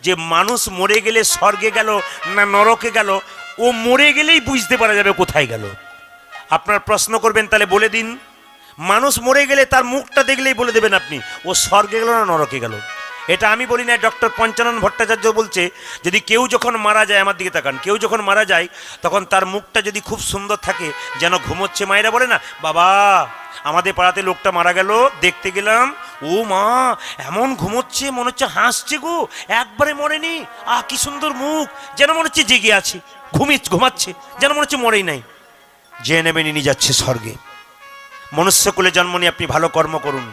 যে মানুষ মরে গেলে স্বর্গে গেল না নরকে গেল, ও মরে গেলেই বুঝতে পারা যাবে কোথায় গেল। আপনার প্রশ্ন করবেন তাহলে বলে দিন, মানুষ মরে গেলে তার মুখটা দেখলেই বলে দেবেন আপনি ও স্বর্গে গেল না নরকে গেল। এটা আমি বলি না, ডক্টর পঞ্চানন ভট্টাচার্য বলছে, যদি কেউ যখন মারা যায়, আমার দিকে তাকান, কেউ যখন মারা যায় তখন তার মুখটা যদি খুব সুন্দর থাকে, যেন ঘুমোচ্ছে। মায়েরা বলে না, বাবা আমাদের পাড়াতে লোকটা মারা গেল, দেখতে গেলাম, ও মা এমন ঘুমোচ্ছে, মনে হচ্ছে হাসছে গো, একবারে মরেনি, কি সুন্দর মুখ, যেন মনে হচ্ছে জেগে আছে, ঘুমাচ্ছে, যেন মনে হচ্ছে মরেই নাই। যে নেবেন ইনি যাচ্ছে স্বর্গে। মনুষ্যকুলে জন্ম নিয়ে আপনি ভালো কর্ম করুন,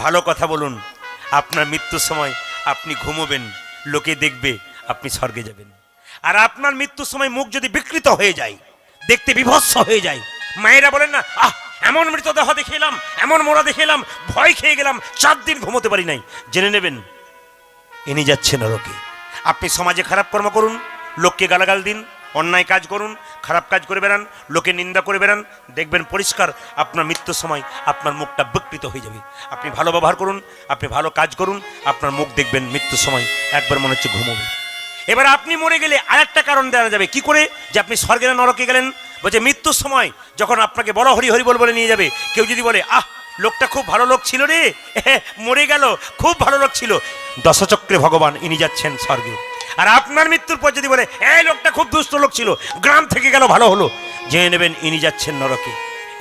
ভালো কথা বলুন, আপনার মৃত্যুর সময় আপনি ঘুমোবেন, লোকে দেখবে আপনি স্বর্গে যাবেন। আর আপনার মৃত্যুর সময় মুখ যদি বিকৃত হয়ে যায়, দেখতে বিভৎস হয়ে যায়, মায়েরা বলেন না, এমন মৃতদেহ দেখে এলাম, এমন মোড়া দেখে এলাম, ভয় খেয়ে গেলাম, 4 দিন ঘুমোতে পারি নাই, জেনে নেবেন ইনি যাচ্ছে নরকে। আপনি সমাজে খারাপ কর্ম করুন, লোককে গালাগাল দিন, অন্যায় কাজ করুন, খারাপ কাজ করে বেড়ান, লোকে নিন্দা করে বেড়ান, দেখবেন পরিষ্কার আপনার মৃত্যুর সময় আপনার মুখটা বিকৃত হয়ে যাবে। আপনি ভালো ব্যবহার করুন, আপনি ভালো কাজ করুন, আপনার মুখ দেখবেন মৃত্যুর সময় একবার মনে হচ্ছে ঘুমোবে। এবার আপনি মরে গেলে আরেকটা কারণ দেওয়া যাবে, কি করে যে আপনি স্বর্গে না নরকে গেলেন। বলছে মৃত্যুর সময় যখন আপনাকে বড় হরি হরি বল বলে নিয়ে যাবে, কেউ যদি বলে লোকটা খুব ভালো লোক ছিল রে, মরে গেল, খুব ভালো লোক ছিল, দশচক্রে ভগবান ইনি যাচ্ছেন স্বর্গে। আর আপনার মৃত্যুর পর যদি বলে এই লোকটা খুব দুষ্ট লোক ছিল, গ্রাম থেকে গেল, ভালো হলো, জেনে নেবেন ইনি যাচ্ছেন নরকে।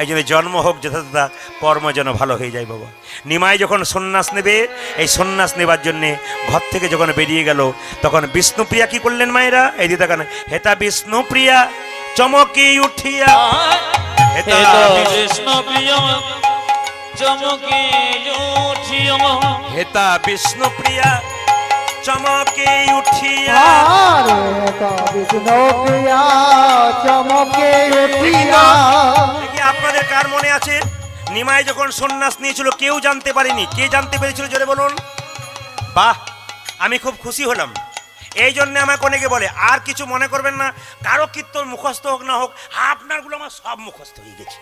এই জন্য জন্ম হোক যথাযথা, কর্ম যেন ভালো হয়ে যায়। বাবা নিমাই যখন সন্ন্যাস নেবে, এই সন্ন্যাস নেবার জন্যে ঘর থেকে যখন বেরিয়ে গেল, তখন বিষ্ণুপ্রিয়া কি করলেন মায়েরা, এই দিকে তাকান, হেতা বিষ্ণুপ্রিয়া চমকি উঠিয়া, হেতা বিষ্ণুপ্রিয়া চমকি উঠিয়া, হেতা বিষ্ণুপ্রিয়া চমকে উঠিয়া, চমকে উঠিয়া। আপনাদের কার মনে আছে নিমাই যখন সন্ন্যাস নিয়েছিল কেউ জানতে পারেনি, কে জানতে পেরেছিল জোরে বলুন। বাহ, আমি খুব খুশি হলাম। এই জন্য আমাকে অনেকে বলে, আর কিছু মনে করবেন না, কারো কীর্তন মুখস্থ হোক না হোক, আপনারগুলো আমার সব মুখস্থ হয়ে গেছে।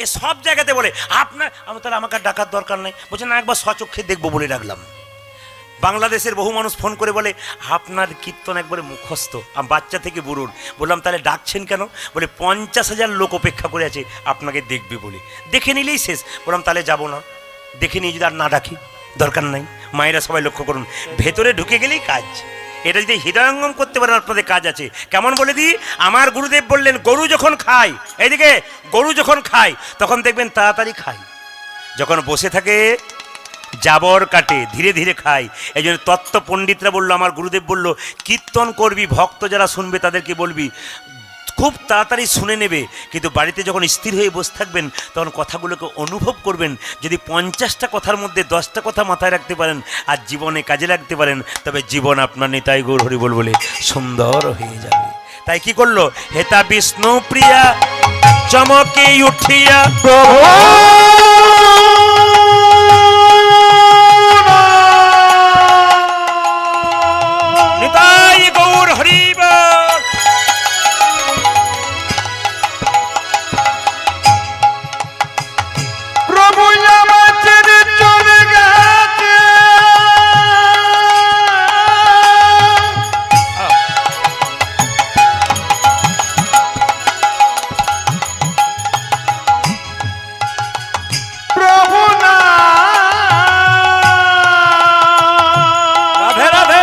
এ সব জায়গাতে বলে আপনার, আমি তাহলে আমাকে ডাকার দরকার নেই, বলছে না একবার স্বচক্ষে দেখবো বলে ডাকলাম। বাংলাদেশের বহু মানুষ ফোন করে বলে আপনার কীর্তন একবারে মুখস্থ, বাচ্চা থেকে বুড়োর। বললাম তাহলে ডাকছেন কেন? বলে 50,000 লোক অপেক্ষা করে আছে আপনাকে দেখবে বলে, দেখে নিলেই শেষ। বললাম তাহলে যাবো না, দেখে নিয়ে যদি আর না ডাকি দরকার নাই। মায়েরা সবাই লক্ষ্য করুন, ভেতরে ঢুকে গেলেই কাজ। এটা যদি হৃদয়ঙ্গম করতে পারেন আপনাদের কাজ আছে। কেমন বলে দিই, আমার গুরুদেব বললেন গরু যখন খায়, এইদিকে গরু যখন খায় তখন দেখবেন তাড়াতাড়ি খায়, যখন বসে থাকে জাবর কাটে, ধীরে ধীরে খায়। এই জন্য তত্ত্ব পণ্ডিতরা বললো, আমার গুরুদেব বলল, কীর্তন করবি, ভক্ত যারা শুনবে তাদেরকে বলবি খুব তাড়াতাড়ি শুনে নেবে, কিন্তু বাড়িতে যখন স্থির হয়ে বসে থাকবেন তখন কথাগুলোকে অনুভব করবেন। যদি 50টা কথার মধ্যে 10টা কথা মাথায় রাখতে পারেন আর জীবনে কাজে লাগতে পারেন, তবে জীবন আপনার নিতাই গৌর হরি বল বলে সুন্দর হয়ে যাবে। তাই কি করলো, হেতা বিষ্ণু প্রিয়া চমকে উঠিয়া, নিতাই গৌর হরি বল। প্রভু আমার ছেড়ে চলে গেছে, প্রভু না রাধে রাধে।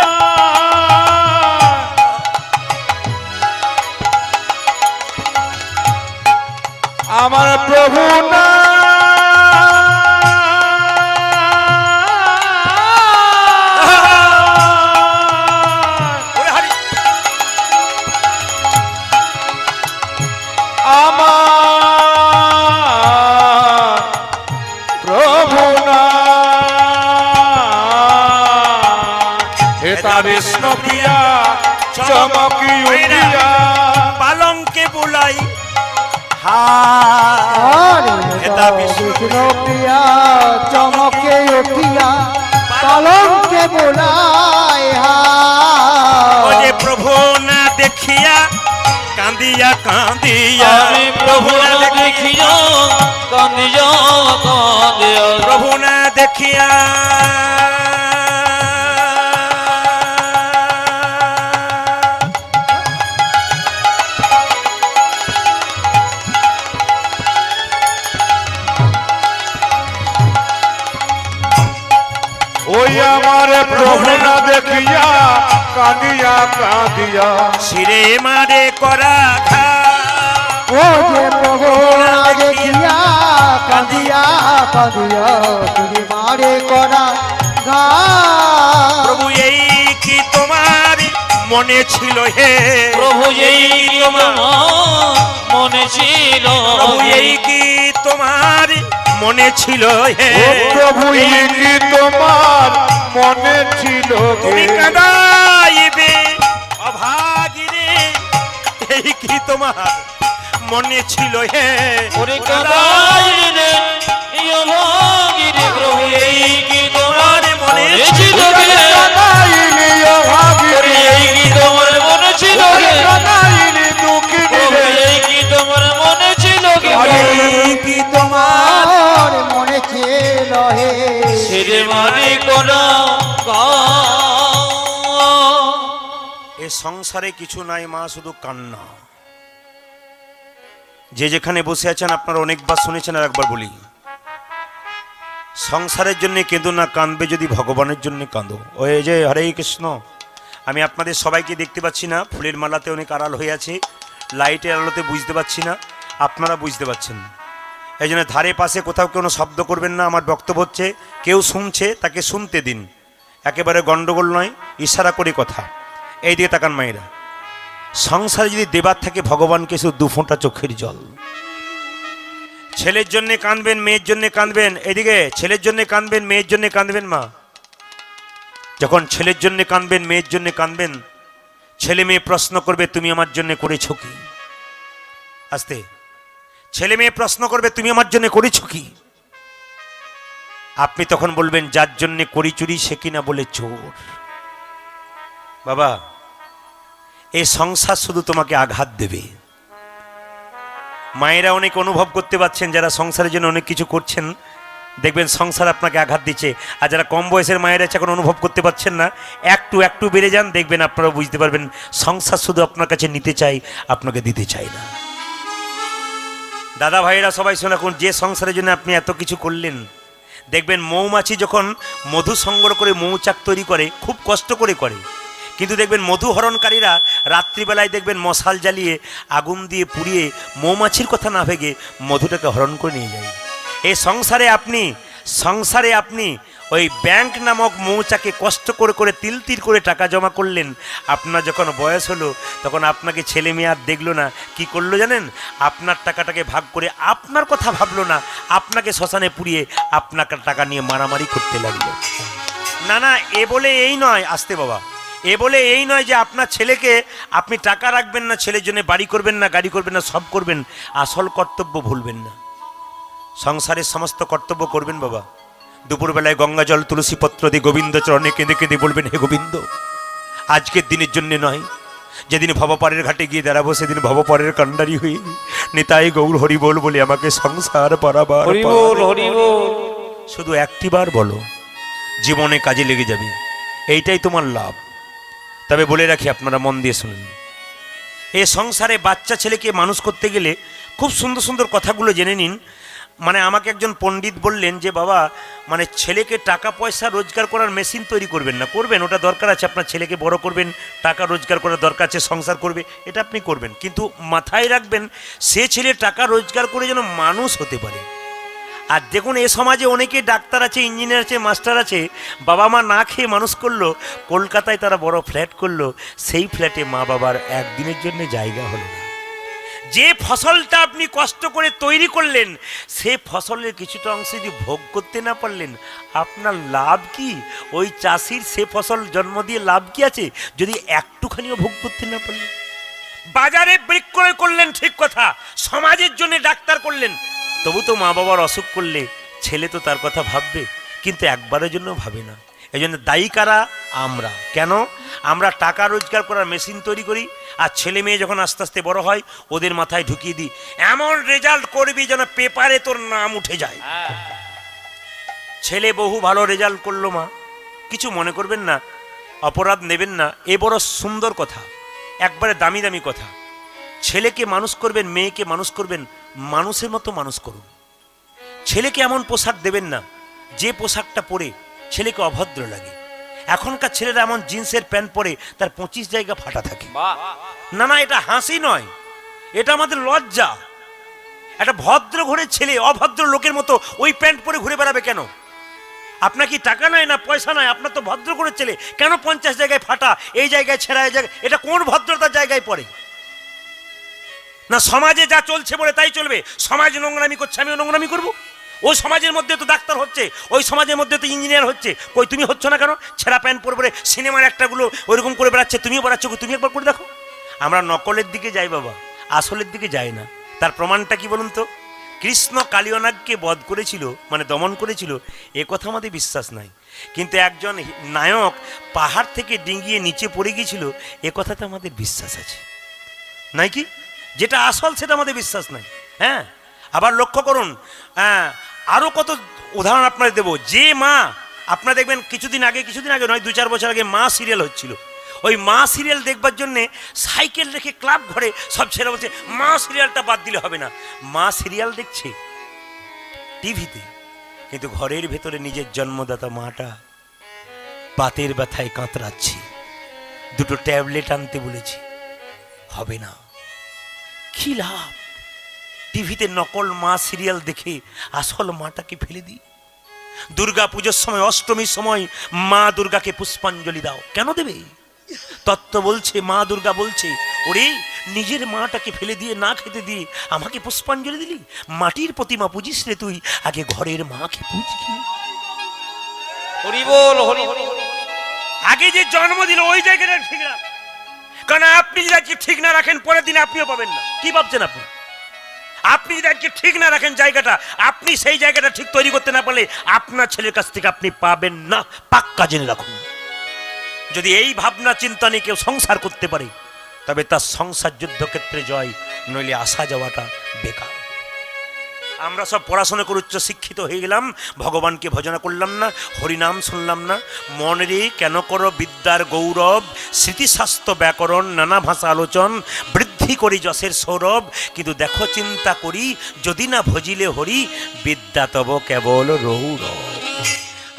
আমার প্রভু না বিষ্ণুপ্রিয়া চমকি উঠিয়া, পালঙ্কে বুলাই হেতা বিষ্ণুপ্রিয়া চমকে উঠিয়া, পালঙ্কে বুলাই যে প্রভু না দেখিয়া কান্দিয়া কান্দিয়া, প্রভু না দেখিয়া কান্দিয়া কান্দিয়া, প্রভু না দেখিয়া দেখিয়া কাঁদিয়া কাঁদিয়া শিরে মারে করা ঘা ও যে প্রভু দেখিয়া কাঁদিয়া কাঁদিয়া তুমি মারে করা গা প্রভু এই কি তোমার মনে ছিল হে প্রভু এই তোমার মনে ছিল প্রভু এই কি তোমার মনে ছিল হে ও প্রভু এই কি তোমার মনে ছিল তুমি গে? কাঁদাইবে অভাগিরে এই কি তোমার মনে ছিল হে ওরে কাদাইরে রে ইয়ো ভাগিরে প্রভু এই কি তোমার মনে ছিল গে কানাইলি ও ভাগিনী, ওরে এই কি তোমার মনে ছিল গে কানাইলি দুঃখিনী প্রভু রে। এই কি তোমার মনে ছিল গে এই কি তোমার মনে ছিল হে শিরে মারে করা গা এ সংসারে কিছু নাই মা, শুধু কান্না। যে যেখানে বসে আছেন আপনারা অনেকবার শুনেছেন, আর একবার বলি, সংসারের জন্য কেঁদো না, কাঁদবে যদি ভগবানের জন্য কাঁদো। ওই যে হরে কৃষ্ণ, আমি আপনাদের সবাইকে দেখতে পাচ্ছি না, ফুলের মালাতে অনেক আড়াল হয়ে আছে, লাইটের আলোতে বুঝতে পাচ্ছি না, আপনারা বুঝতে পাচ্ছেন। এই জন্য ধারে পাশে কোথাও কোনো শব্দ করবেন না। আমার বক্তব্য হচ্ছে, কেউ শুনছে তাকে শুনতে দিন, একেবারে গন্ডগোল নয়, ইশারা করে কথা। এই দিকে তাকান মায়েরা, সংসারে যদি দেবার থাকে ভগবানকে শুধু 2 ফোঁটা চোখের জল। ছেলের জন্য কাঁদবেন, মেয়ের জন্য কাঁদবেন, এদিকে ছেলের জন্য কাঁদবেন, মেয়ের জন্য কাঁদবেন। মা যখন ছেলের জন্য কাঁদবেন, মেয়ের জন্য কাঁদবেন, ছেলে মেয়ে প্রশ্ন করবে তুমি আমার জন্য করেছো কি? আস্তে, ছেলে মেয়ে প্রশ্ন করবে তুমি আমার জন্য করেছো কি? আপনি তখন বলবেন যার জন্য করি চুরি সে কিনা বলে চোর। বাবা, এই সংসার শুধু তোমাকে আঘাত দেবে। মায়েরা অনেক অনুভব করতে পারছেন, যারা সংসারের জন্য অনেক কিছু করছেন, দেখবেন সংসার আপনাকে আঘাত দিচ্ছে। আর যারা কম বয়সের মায়েরা আছে, এখন অনুভব করতে পারছেন না, একটু একটু বেড়ে যান, দেখবেন আপনারা বুঝতে পারবেন সংসার শুধু আপনার কাছে নিতে চাই, আপনাকে দিতে চাই না। দাদা ভাইয়েরা সবাই শোনা, কোন যে সংসারের জন্য আপনি এত কিছু করলেন, দেখবেন মৌমাছি যখন মধু সংগ্রহ করে মৌচাক তৈরি করে, খুব কষ্ট করে করে, কিন্তু দেখবেন মধু হরণকারীরা রাত্রিবেলায় দেখবেন মশাল জ্বালিয়ে আগুন দিয়ে পুড়িয়ে মৌমাছির কথা না ভেবে মধুটাকে হরণ করে নিয়ে যায়। এই সংসারে আপনি ওই ব্যাংক নামক মৌচাকে কষ্ট করে করে তিল তিল করে টাকা জমা করলেন। আপনার যখন বয়স হলো, তখন আপনাকে ছেলে মেয়ে আর দেখলো না, কি করলো জানেন? আপনার টাকাটাকে ভাগ করে আপনার কথা ভাবলো না, আপনাকে শ্মশানে পুড়িয়ে আপনার টাকা নিয়ে মারামারি করতে লাগলো। না না, এ বলে এই নয়, আসতে বাবা, এ বলে এই নয় যে আপনার ছেলেকে আপনি টাকা রাখবেন না, ছেলের জন্য বাড়ি করবেন না, গাড়ি করবেন না, সব করবেন, আসল কর্তব্য ভুলবেন না। সংসারের সমস্ত কর্তব্য করবেন বাবা। দুপুরবেলায় গঙ্গা জল তুলসী পত্র দিয়ে গোবিন্দ চরণে কেঁদে কেঁদে বলবেন, হে গোবিন্দ, আজকের দিনের জন্য নয়, যেদিন ভবপারের ঘাটে গিয়ে দাঁড়াবো সেদিন ভবপারের কান্ডারি হয়ে নিতাই গৌর হরি বল বলে আমাকে সংসার পারাবার হরি বল হরি বল। শুধু একটিবার বলো, জীবনে কাজে লেগে যাবে, এইটাই তোমার লাভ। তবে বলে রাখি, আপনারা মন দিয়ে শুনুন, এই সংসারে বাচ্চা ছেলেকে মানুষ করতে গেলে খুব সুন্দর সুন্দর কথাগুলো জেনে নিন। মানে আমাকে একজন পণ্ডিত বললেন যে বাবা, মানে ছেলেকে টাকা পয়সা রোজগার করার মেশিন তৈরি করবেন না, করবেন ওটা দরকার আছে, আপনার ছেলেকে বড় করবেন, টাকা রোজগার করার দরকার আছে, সংসার করবে, এটা আপনি করবেন, কিন্তু মাথায় রাখবেন সে ছেলে টাকা রোজগার করে যেন মানুষ হতে পারে। আর দেখুন, এ সমাজে অনেকে ডাক্তার আছে, ইঞ্জিনিয়ার আছে, মাস্টার আছে, বাবা মা না খেয়ে মানুষ করলো, কলকাতায় তারা বড় ফ্ল্যাট করলো, সেই ফ্ল্যাটে মা বাবার একদিনের জন্য জায়গা হলো না। যে ফসলটা আপনি কষ্ট করে তৈরি করলেন, সে ফসলের কিছুটা অংশ যদি ভোগ করতে না পারলেন, আপনার লাভ কি? ওই চাষির সে ফসল জন্ম দিয়ে লাভ কি আছে যদি একটুখানিও ভোগ করতে না পারলেন? বাজারে বিক্রয় করলেন ঠিক কথা, সমাজের জন্য ডাক্তার করলেন, তবু তো মা বাবার অসুখ করলে ছেলে তো তার কথা ভাববে, কিন্তু একবারের জন্য ভাবে না। এই জন্য দায়ী কারা? আমরা। কেন? আমরা টাকা রোজগার করার মেশিন তৈরি করি, আর ছেলে মেয়ে যখন আস্তে আস্তে বড় হয় ওদের মাথায় ঢুকিয়ে দিই এমন রেজাল্ট করবি যেন পেপারে তোর নাম উঠে যায়। ছেলে বহু ভালো রেজাল্ট করলো, মা কিছু মনে করবেন না, অপরাধ নেবেন না, এ বড় সুন্দর কথা, একবারে দামি দামি কথা। ছেলেকে মানুষ করবেন, মেয়েকে মানুষ করবেন, মানুষের মতো মানুষ করুন। ছেলেকে এমন পোশাক দেবেন না যে পোশাকটা পরে ছেলেকে অভদ্র লাগে, এখনকার ছেলেরা এমন জিন্সের প্যান্ট পরে তার 25 জায়গা ফাটা থাকে। বাহ না না, এটা হাসি নয়, এটা আমাদের লজ্জা। একটা ভদ্র ঘরের ছেলে অভদ্র লোকের মতো ওই প্যান্ট পরে ঘুরে বেড়াবে কেন? আপনার কি টাকা নাই না পয়সা নাই? আপনার তো ভদ্র ঘরের ছেলে, কেন 50 জায়গায় ফাটা, এই জায়গায় ছেঁড়া, এই জায়গায়, এটা কোন ভদ্রতার জায়গায় পড়ে? না সমাজে যা চলছে বলে তাই চলবে? সমাজ নোংরামি করছে, আমিও নোংরামি করবো? ওই সমাজের মধ্যে তো ডাক্তার হচ্ছে, ওই সমাজের মধ্যে তো ইঞ্জিনিয়ার হচ্ছে, কই তুমি হচ্ছ না কেন? ছেঁড়া প্যান্ট পরে পরে সিনেমার একটাগুলো ওইরকম করে বেড়াচ্ছে, তুমিও বেড়াচ্ছ, তুমি একবার করে দেখো। আমরা নকলের দিকে যাই বাবা, আসলের দিকে যাই না। তার প্রমাণটা কি বলুন তো? কৃষ্ণ কালিয়নাগকে বধ করেছিল, মানে দমন করেছিল, এ কথা আমাদের বিশ্বাস নাই। কিন্তু একজন নায়ক পাহাড় থেকে ডিঙ্গিয়ে নিচে পড়ে গিয়েছিল, এ কথাতে আমাদের বিশ্বাস আছে, নাই কি? যেটা আসল সেটা আমাদের বিশ্বাস নাই। হ্যাঁ, আবার লক্ষ্য করুন, হ্যাঁ, আরও কত উদাহরণ আপনাদের দেবো। যে মা, আপনারা দেখবেন কিছুদিন আগে নয়, 2-4 বছর আগে মা সিরিয়াল হচ্ছিল। ওই মা সিরিয়াল দেখবার জন্যে সাইকেল রেখে ক্লাব ঘরে সব ছেড়ে বলছে মা সিরিয়ালটা বাদ দিলে হবে না। মা সিরিয়াল দেখছে টিভিতে, কিন্তু ঘরের ভেতরে নিজের জন্মদাতা মাটা বাতের ব্যথায় কাতরাচ্ছে, 2টো ট্যাবলেট আনতে বলেছে, হবে না। কি লাভ? টিভিতে নকল মা সিরিয়াল দেখে আসল মাটাকে ফেলে দিই। দুর্গা পুজোর সময়, অষ্টমীর সময় মা দুর্গাকে পুষ্পাঞ্জলি দাও, কেন দেবে? তত্ত্ব বলছে, মা দুর্গা বলছে, ওরে নিজের মাটাকে ফেলে দিয়ে না খেতে দিয়ে আমাকে পুষ্পাঞ্জলি দিলি? মাটির প্রতিমা পুজিস রে তুই, আগে ঘরের মাকে পুজ কি। হরি বল হরি বল। আগে যে জন্ম দিল ওই জায়গাটা ঠিক রাখ, কারণ আপনি যদি আজকে ঠিক না রাখেন পরের দিন আপনিও পাবেন না। কি ভাবছেন আপনি? আপনি যদি আজকে ঠিক না রাখেন জায়গাটা, আপনি সেই জায়গাটা ঠিক তৈরি করতে না পারলে আপনার ছেলের কাছ থেকে আপনি পাবেন না, পাক্কা জেনে রাখুন। যদি এই ভাবনা চিন্তা নিয়ে কেউ সংসার করতে পারে, তবে তার সংসার যুদ্ধক্ষেত্রে জয়, নইলে আসা যাওয়াটা বেকার। আমরা সব পড়াশোনা করে উচ্চ শিক্ষিত হয়ে গেলাম, ভগবানকে ভজনা করলাম না, হরিনাম শুনলাম না। মনে কেন করো বিদ্যার গৌরব, স্মৃতিশাস্ত্র ব্যাকরণ নানা ভাষা আলোচন, বৃদ্ধি করি যশের সৌরভ। কিন্তু দেখো চিন্তা করি, যদি না ভজিলে হরি, বিদ্যা তব কেবল রৌরব।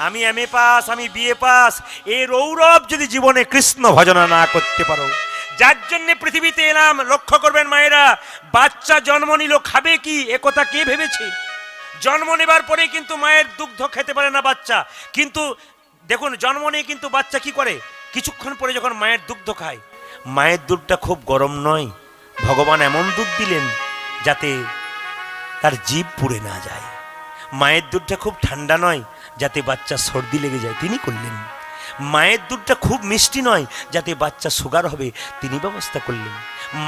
আমি MA পাস, আমি BA পাস, এই রৌরব যদি জীবনে কৃষ্ণ ভজনা না করতে পারো, যার জন্য পৃথিবীতে এলাম। লক্ষ্য করবেন মায়েরা, বাচ্চা জন্ম নিল খাবে কি, একথা কে ভেবেছে? জন্ম নেবার পরে কিন্তু মায়ের দুগ্ধ খেতে পারে না বাচ্চা। কিন্তু দেখুন, জন্ম নিয়ে কিন্তু বাচ্চা কি করে, কিছুক্ষণ পরে যখন মায়ের দুগ্ধ খায়, মায়ের দুধটা খুব গরম নয়, ভগবান এমন দুধ দিলেন যাতে তার জিভ পুড়ে না যায়। মায়ের দুধটা খুব ঠান্ডা নয়, যাতে বাচ্চা সর্দি লেগে যায়, তিনি করলেন। মায়ের দুধটা খুব মিষ্টি নয়, যাতে বাচ্চা সুগার হবে, তিনি ব্যবস্থা করলেন।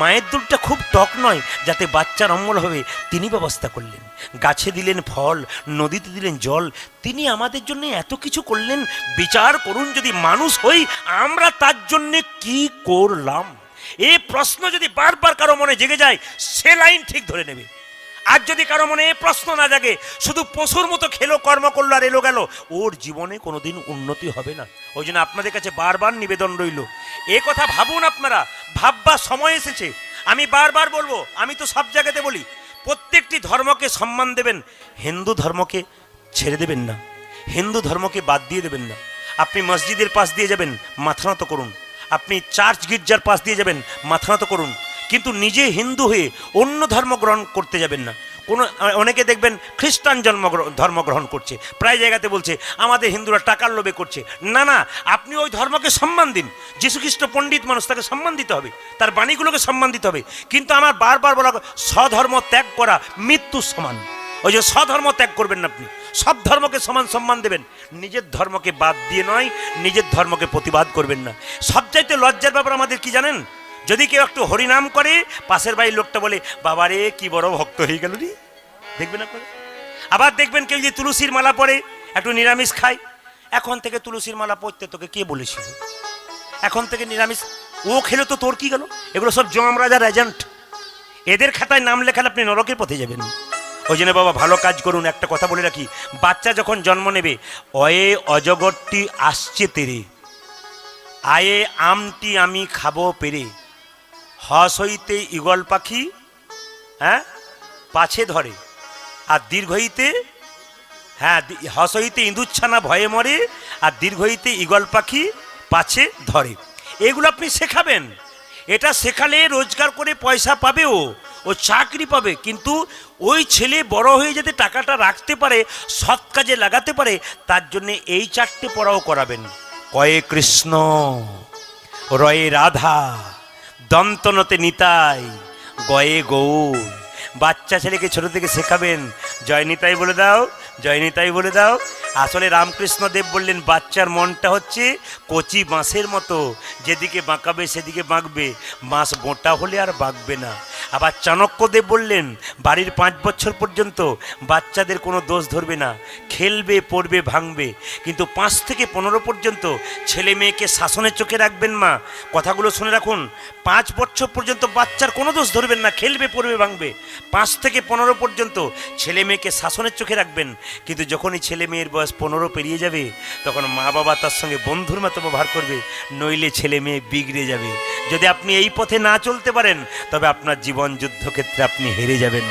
মায়ের দুধটা খুব টক নয়, যাতে বাচ্চার অম্বল হবে, তিনি ব্যবস্থা করলেন। গাছে দিলেন ফল, নদীতে দিলেন জল, তিনি আমাদের জন্য এত কিছু করলেন। বিচার করুন, যদি মানুষ হই আমরা তার জন্য কি করলাম? এই প্রশ্ন যদি বারবার কারো মনে জেগে যায়, সে লাইন ঠিক ধরে নেবে। আর যদি কারো মনে এই প্রশ্ন না জাগে, শুধু পশুর মতো খেলো, কর্ম করলো আর এলো গেল, ওর জীবনে কোনোদিন উন্নতি হবে না। ওই জন্য আপনাদের কাছে বারবার নিবেদন রইল, এ কথা ভাবুন, আপনারা ভাববার সময় এসেছে। আমি বারবার বলবো, আমি তো সব জায়গাতে বলি, প্রত্যেকটি ধর্মকে সম্মান দেবেন, হিন্দু ধর্মকে ছেড়ে দেবেন না, হিন্দু ধর্মকে বাদ দিয়ে দেবেন না। আপনি মসজিদের পাশ দিয়ে যাবেন, মাথা নত করুন। আপনি চার্চ গির্জার পাশ দিয়ে যাবেন, মাথা নত করুন। কিন্তু নিজে হিন্দু হয়ে অন্য ধর্ম গ্রহণ করতে যাবেন না। অনেকে দেখবেন খ্রিস্টান ধর্ম গ্রহণ করছে, প্রায় জায়গাতে বলছে আমাদের হিন্দুরা টাকার লোভে করছে। না না, আপনি ওই ধর্মকে সম্মান দিন। যীশুখ্রিস্ট পণ্ডিত মানুষ, তাকে সম্মান দিতে হবে, তার বাণীগুলোকে সম্মান দিতে হবে। কিন্তু আমার বারবার বলা, স্বধর্ম ত্যাগ করা মৃত্যুর সমান। ওই যে স্বধর্ম ত্যাগ করবেন না, আপনি সব ধর্মকে সমান সম্মান দেবেন, নিজের ধর্মকে বাদ দিয়ে নয়, নিজের ধর্মকে প্রতিবাদ করবেন না। সবচাইতে লজ্জার ব্যাপার আমাদের কি জানেন? যদি কেউ একটু হরিনাম করে, পাশের বাড়ির লোকটা বলে বাবারে কি বড় ভক্ত হয়ে গেল রে, দেখবেন আপনারা। আবার দেখবেন কেউ যে তুলসীর মালা পরে একটু নিরামিষ খায়, এখন থেকে তুলসীর মালা পড়তে তোকে কে বলেছিল? এখন থেকে নিরামিষ ও খেলে তো তোর কি গেল? এগুলো সব জম রাজার এজেন্ট, এদের খাতায় নাম লেখালে আপনি নরকের পথে যাবেন। ওই জন্য বাবা ভালো কাজ করুন। একটা কথা বলে রাখি, বাচ্চা যখন জন্ম নেবে, অয়ে অজগরটি আসছে তেরে, আয়ে আমটি আমি খাবো পেরে, হস হইতে ঈগল পাখি পাছে ধরে, আর দীর্ঘ হইতে হ্যাঁ, হসইতে ইঁদুরছানা ভয়ে মরে, আর দীর্ঘইতে ঈগল পাখি পাছে ধরে। এগুলো আপনি শেখাবেন। এটা শেখালে রোজগার করে পয়সা পাবে, ও চাকরি পাবে। কিন্তু ওই ছেলে বড় হয়ে যাতে টাকাটা রাখতে পারে, সৎ কাজে লাগাতে পারে, তার জন্য এই 4টে পড়াও করাবেন। কয়ে কৃষ্ণ, রয়ে রাধা, দন্তনতে নিতাই, গয়ে গৌর। বাচ্চা ছেলেকে ছোট থেকে শেখাবেন, জয় নিতাই বলে দাও, জয় নিতাই বলে দাও। আসলে রামকৃষ্ণ দেব বললেন, বাচ্চার মনটা হচ্ছে কচি বাঁশের মতো, যেদিকে বাঁকাবে সেদিকে বাঁকবে, বাঁশ মোটা হলে আর বাঁকবে না। আবার চাণক্যদেব বললেন, বাড়ির 5 বছর পর্যন্ত বাচ্চাদের কোনো দোষ ধরবে না, খেলবে, পড়বে, ভাঙবে, কিন্তু 5 থেকে 15 পর্যন্ত ছেলে মেয়েকে শাসনের চোখে রাখবেন। মা, কথাগুলো শুনে রাখুন। 5 বছর পর্যন্ত বাচ্চার কোনো দোষ ধরবেন না, খেলবে, পড়বে, ভাঙবে। 5 থেকে 15 পর্যন্ত ছেলে মেয়েকে শাসনের চোখে রাখবেন। কিন্তু যখনই ছেলে মেয়ের বয়স 15 পেরিয়ে যাবে, তখন মা বাবা তার সঙ্গে বন্ধুর মতো ব্যবহার করবে, নইলে ছেলে মেয়ে বিগড়ে যাবে। যদি আপনি এই পথে না চলতে পারেন, তবে আপনার জীবন যুদ্ধক্ষেত্রে আপনি হেরে যাবেন।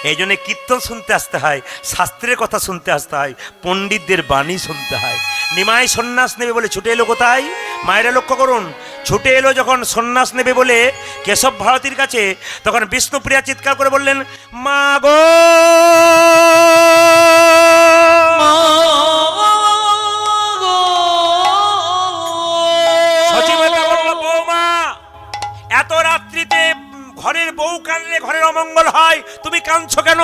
এই জন্য কীর্তন শুনতে আসতে হয়, শাস্ত্রের কথা শুনতে আসতে হয়, পণ্ডিতদের বাণী শুনতে হয়। নিমাই সন্ন্যাস নেবে বলে ছুটে এলো কোথায়? মায়েরা লক্ষ্য করুন, ছুটে এলো যখন সন্ন্যাস নেবে বলে কেশব ভারতীর কাছে, তখন বিষ্ণুপ্রিয়া চিৎকার করে বললেন, মা গো, সচিমাতা বলল, বৌমা, এত রাত্রিতে ঘরের বউ কাঁদলে ঘরের অমঙ্গল হয়, তুমি কাঁদছো কেন?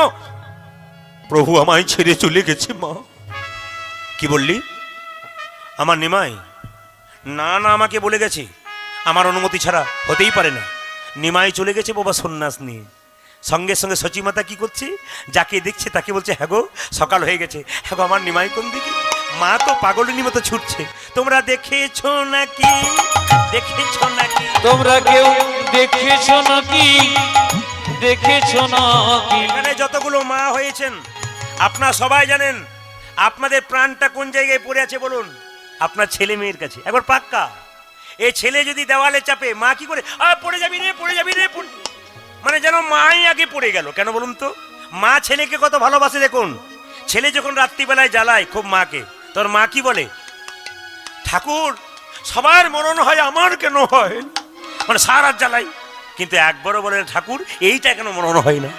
প্রভু আমায় ছেড়ে চলে গেছে। মা, কি বললি? আমার নিমাই? না না, আমাকে বলে গেছে, আমার অনুমতি ছাড়া হতেই পারে না। নিমাই চলে গেছে বাবা সন্ন্যাস নিয়ে। সঙ্গে সঙ্গে সচিমাতা কি করছে? যাকে দেখছে তাকে বলছে, হ্যাঁ গো, সকাল হয়ে গেছে, হ্যাঁ গো, আমার নিমাই কোন দিকে? মা তো পাগলিনী মতো ছুটছে। তোমরা দেখেছো নাকি, দেখেছো নাকি? তোমরা কেউ দেখেছো নাকি, দেখেছো নাকি? এখানে যতগুলো মা হয়েছেন, আপনারা সবাই জানেন আপনাদের প্রাণটা কোন জায়গায় পড়ে আছে বলুন? আপনার ছেলে মেয়ের কাছে। একবার পাক্কা। এই ছেলে যদি দেওয়ালে চাপে, মা কি করে, পড়ে যাবি রে, পড়ে যাবি রে, মানে যেন মাই আগে পড়ে গেল। কেন বলুন তো? মা ছেলেকে কত ভালোবাসে দেখুন। ছেলে যখন রাত্রিবেলায় জ্বালায় খুব মাকে, তোর মা কি বলে? ঠাকুর, সবার মরণ হয়, আমার কেন হয়? মানে সারা রাত জ্বালাই, কিন্তু একবারও বলে, ঠাকুর এইটা কেন মরণ হয় না?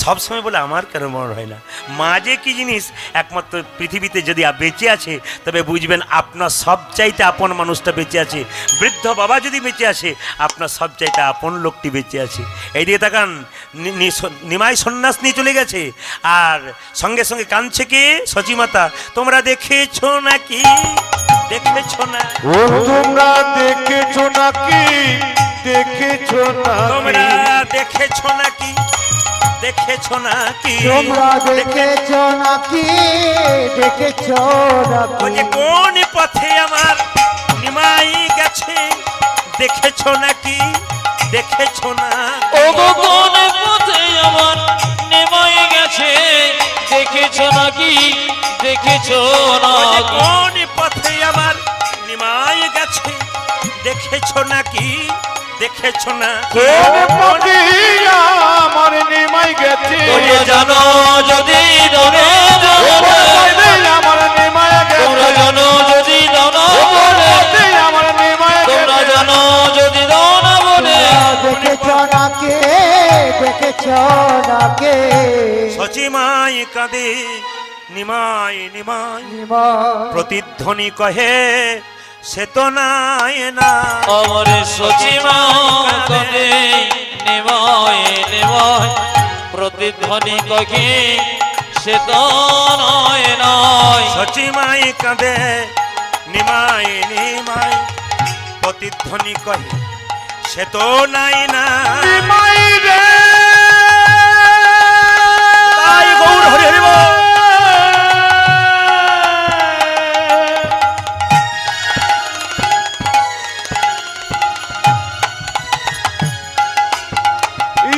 সবসময় বলে, আমার কেন মরণ হয় না? মা যে কি জিনিস, একমাত্র পৃথিবীতে যদি বেঁচে আছে, তবে বুঝবেন আপনার সবচাইতে আপন মানুষটা বেঁচে আছে। বৃদ্ধ বাবা যদি বেঁচে আছে, আপনার সবচাইতে আপন লোকটি বেঁচে আছে। এই দিকে তাকান, নিমাই সন্ন্যাস নিয়ে চলে গেছে, আর সঙ্গে সঙ্গে কাঁদছে কে? সচিমাতা। তোমরা দেখেছো নাকি, দেখেছো না? ও তোমরা দেখেছো নাকি, দেখেছো তোমরা নাকি? দেখেছো নাকি, দেখেছো নাকি? তোমরা দেখেছো নাকি, দেখেছো ওই যে নাকি? কোন পথে আমার নিমাই গেছে, দেখেছো নাকি, দেখেছো না? ও গো, কোন পথে আমার নিমাই গেছে, দেখেছো নাকি, দেখেছো নাকি? কোন পথে আমার নিমাই গেছে, দেখেছো নাকি, দেখেছো না? কোন পথে আমার নিমাই গেছে? তোমরা জানো যদি দনে কোন পথে আমার নিমাই গেছে? তোমরা জানো যদি দনা কোন বলে, পথে আমার নিমাই তোমরা গেছে? জানো যদি দনা বলে, দেখেছো নাকি, দেখেছো নাকি? সচিমাই কাঁদে, নিমাই নিমাই নিমাই প্রতিধ্বনি কহে, সে তো নাই না। আমার সচিমা কবে নিময় নিময় প্রতিধ্বনি কহে, সে তো নয় নয়। সচিমাই কাঁদে, নিমাই নিমাই প্রতিধ্বনি কহে, সে তো নাই না। নিমাই রে, তাই গৌর হরি হরি বল।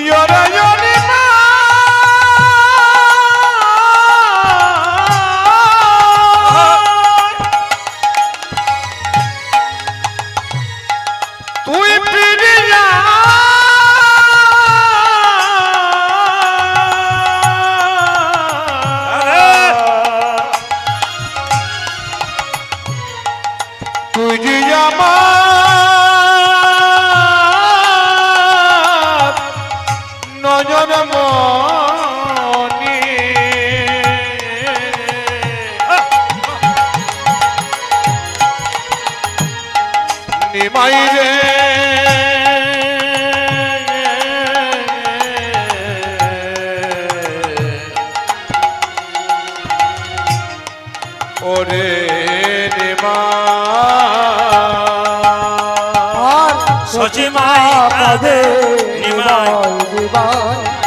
ইয়রা ইয়রি মা, তুই ফিরে যা, তুই যে আমার নয়ন মনি নিমাই রে ওরে নিমা আর সচিমাই পাবে নিমাই দিবাই